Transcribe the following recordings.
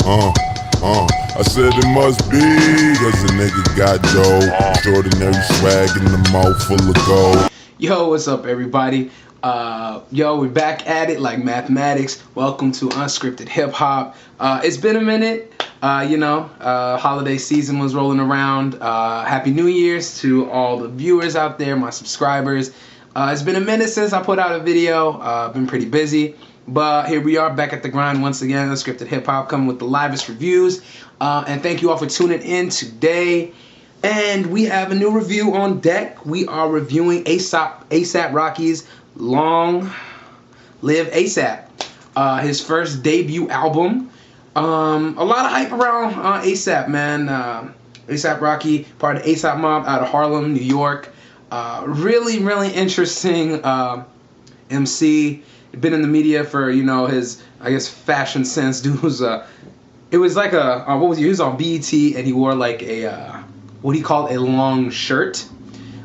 I said it must be, cause the nigga got dough. Extraordinary swag in the mouth full of gold. Yo, what's up, everybody? We're back at it like mathematics. Welcome to Unscripted Hip Hop. It's been a minute. Holiday season was rolling around. Happy New Year's to all the viewers out there, my subscribers. It's been a minute since I put out a video. Been pretty busy. But here we are back at the grind once again. Unscripted Hip Hop coming with the livest reviews. And thank you all for tuning in today. And we have a new review on deck. We are reviewing A$AP Rocky's Long.Live.A, his first debut album. A lot of hype around A$AP, man. A$AP Rocky, part of the A$AP mob out of Harlem, New York. Really interesting MC. Been in the media for, his, fashion sense. Dude was, it was like he was on BET and he wore like what he called a long shirt.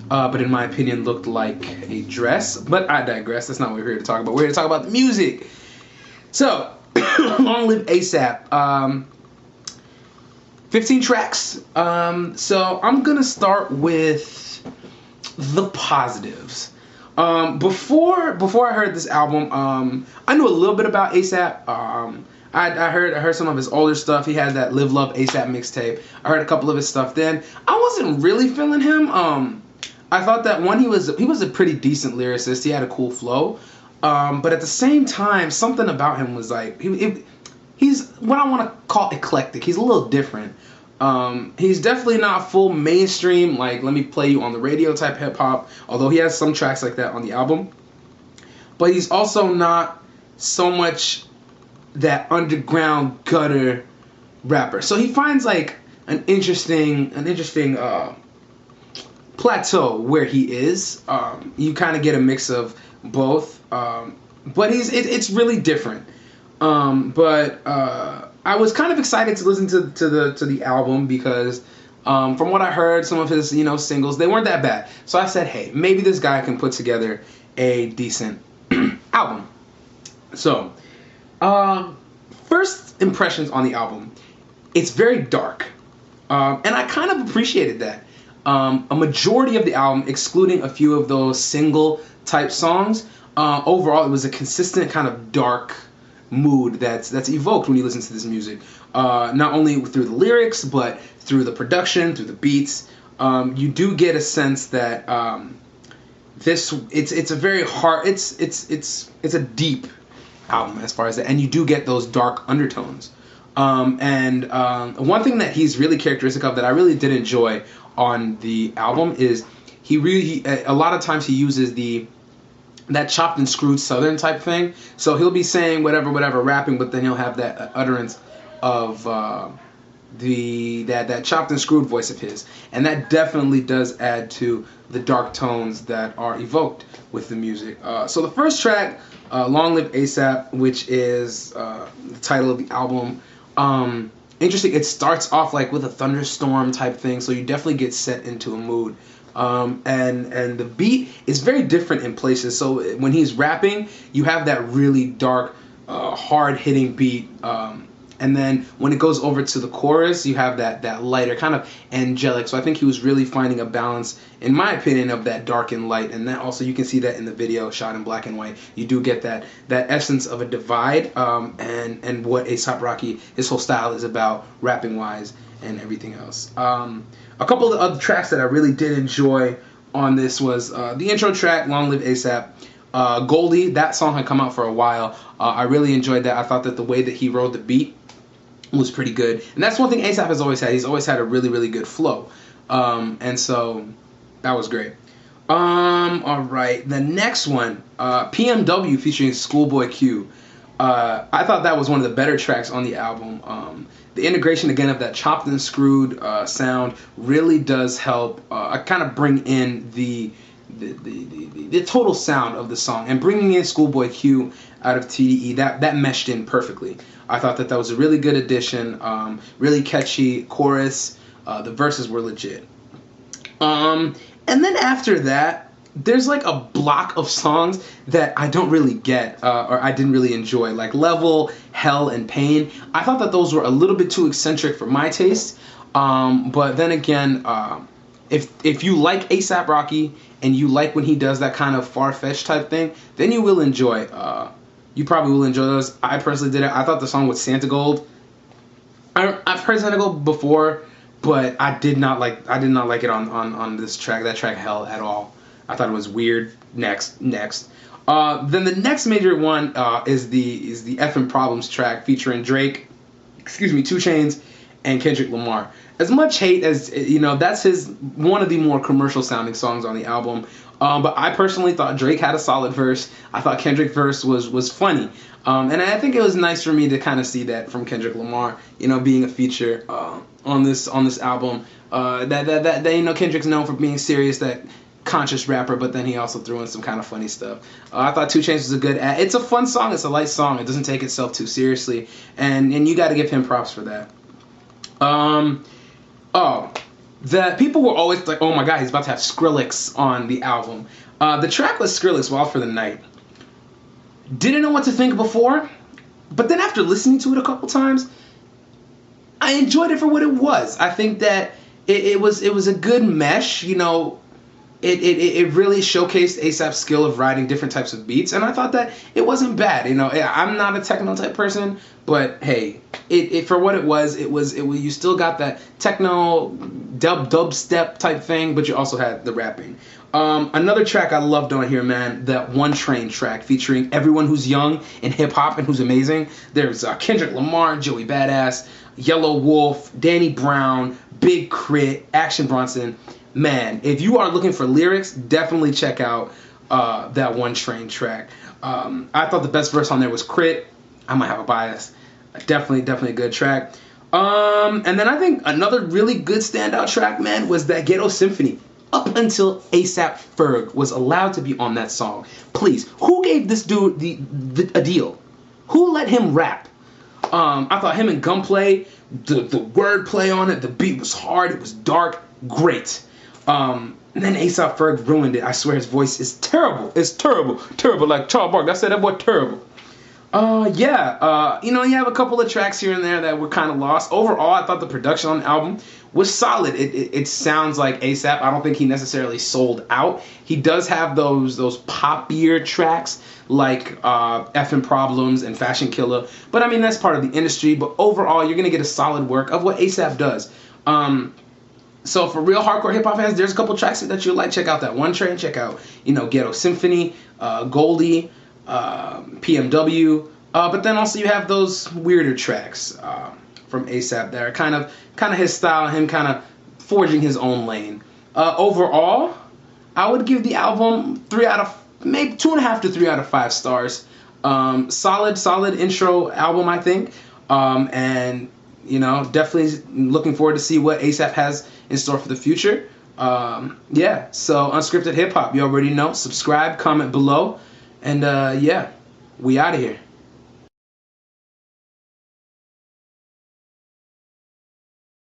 But in my opinion looked like a dress. But I digress. That's not what we're here to talk about. We're here to talk about the music. So, Long Live A$AP. 15 tracks. So I'm gonna start with the positives. Before I heard this album, I knew a little bit about A$AP. I heard some of his older stuff. He had that Live Love A$AP mixtape. I heard a couple of his stuff then. I wasn't really feeling him. I thought that he was a pretty decent lyricist. He had a cool flow. But at the same time, something about him was like he's what I want to call eclectic. He's a little different. He's definitely not full mainstream, like let me play you on the radio type hip hop, although he has some tracks like that on the album. But he's also not so much that underground gutter rapper. So he finds like an interesting plateau where he is. You kind of get a mix of both, but it's really different. I was kind of excited to listen to the album because from what I heard, some of his singles, they weren't that bad. So I said, hey, maybe this guy can put together a decent album. So first impressions on the album, it's very dark, and I kind of appreciated that. A majority of the album, excluding a few of those single type songs, overall it was a consistent kind of dark mood that's evoked when you listen to this music, not only through the lyrics but through the production, through the beats. You do get a sense that it's a very hard, it's a deep album as far as that, and you do get those dark undertones. And one thing that he's really characteristic of that I really did enjoy on the album is he a lot of times he uses that chopped and screwed southern type thing. So he'll be saying whatever rapping, but then he'll have that utterance of that chopped and screwed voice of his, and that definitely does add to the dark tones that are evoked with the music. So the first track, Long Live A$AP, which is the title of the album. Interesting. It starts off like with a thunderstorm type thing, so you definitely get set into a mood. And the beat is very different in places. So when he's rapping, you have that really dark, hard-hitting beat. And then when it goes over to the chorus, you have that lighter, kind of angelic. So I think he was really finding a balance, in my opinion, of that dark and light. And that also, you can see that in the video shot in black and white. You do get that essence of a divide, and what A$AP Rocky, his whole style is about, rapping-wise and everything else. A couple of the other tracks that I really did enjoy on this was the intro track, Long Live A$AP. Goldie, that song had come out for a while. I really enjoyed that. I thought that the way that he rode the beat was pretty good. And that's one thing A$AP has always had. He's always had a really good flow. And so that was great. Alright, the next one, PMW featuring Schoolboy Q. I thought that was one of the better tracks on the album. The integration again of that chopped and screwed sound really does help kind of bring in the total sound of the song, and bringing in Schoolboy Q out of TDE, that meshed in perfectly. I thought that was a really good addition, really catchy chorus. The verses were legit. And then after that, there's like a block of songs that I don't really get, or I didn't really enjoy, like Level, Hell, and Pain. I thought that those were a little bit too eccentric for my taste. But then again, if you like A$AP Rocky and you like when he does that kind of far-fetched type thing, then you will enjoy. You probably will enjoy those. I personally did it. I thought the song with Santa Gold. I've heard Santa Gold before, but I did not like it on this track. That track Hell at all. I thought it was weird. Next. Then the next major one is the Effin' Problems track featuring Drake, 2 Chainz, and Kendrick Lamar. As much hate as, that's one of the more commercial sounding songs on the album. But I personally thought Drake had a solid verse. I thought Kendrick's verse was funny. And I think it was nice for me to kind of see that from Kendrick Lamar, being a feature on this album. That Kendrick's known for being serious, that conscious rapper, but then he also threw in some kind of funny stuff. I thought 2 Chainz was a good ad. It's a fun song. It's a light song. It doesn't take itself too seriously, and you got to give him props for that. The people were always like, oh my god, he's about to have Skrillex on the album. The track was Skrillex, Wild for the Night. Didn't know what to think before, but then after listening to it a couple times, I enjoyed it for what it was. I think that it was a good mesh, It really showcased A$AP's skill of writing different types of beats, and I thought that it wasn't bad. I'm not a techno type person, but hey, it for what it was, you still got that techno dubstep type thing, but you also had the rapping. Another track I loved on here, man, that One Train track featuring everyone who's young in hip hop and who's amazing. There's Kendrick Lamar, Joey Badass, Yellow Wolf, Danny Brown, Big Crit, Action Bronson. Man, if you are looking for lyrics, definitely check out that One Train track. I thought the best verse on there was Crit. I might have a bias. Definitely a good track. And then I think another really good standout track, man, was that Ghetto Symphony. Up until A$AP Ferg was allowed to be on that song. Please, who gave this dude a deal? Who let him rap? I thought him and Gunplay, the wordplay on it, the beat was hard, it was dark, great. And then A$AP Ferg ruined it. I swear his voice is terrible. It's terrible. Like Charles Barkley. I said that boy terrible. You have a couple of tracks here and there that were kind of lost. Overall, I thought the production on the album was solid. It sounds like A$AP. I don't think he necessarily sold out. He does have those poppier tracks like Effin' Problems and Fashion Killer. But I mean, that's part of the industry. But overall, you're going to get a solid work of what A$AP does. So for real hardcore hip hop fans, there's a couple tracks that you'll like. Check out that One Train. Check out, Ghetto Symphony, Goldie, PMW. But then also you have those weirder tracks from A$AP that are kind of his style, him kind of forging his own lane. Overall, I would give the album 2.5 to 3 out of 5 stars. Solid intro album, I think. And definitely looking forward to see what A$AP has in store for the future. So Unscripted Hip Hop, you already know. Subscribe, comment below, and we out of here.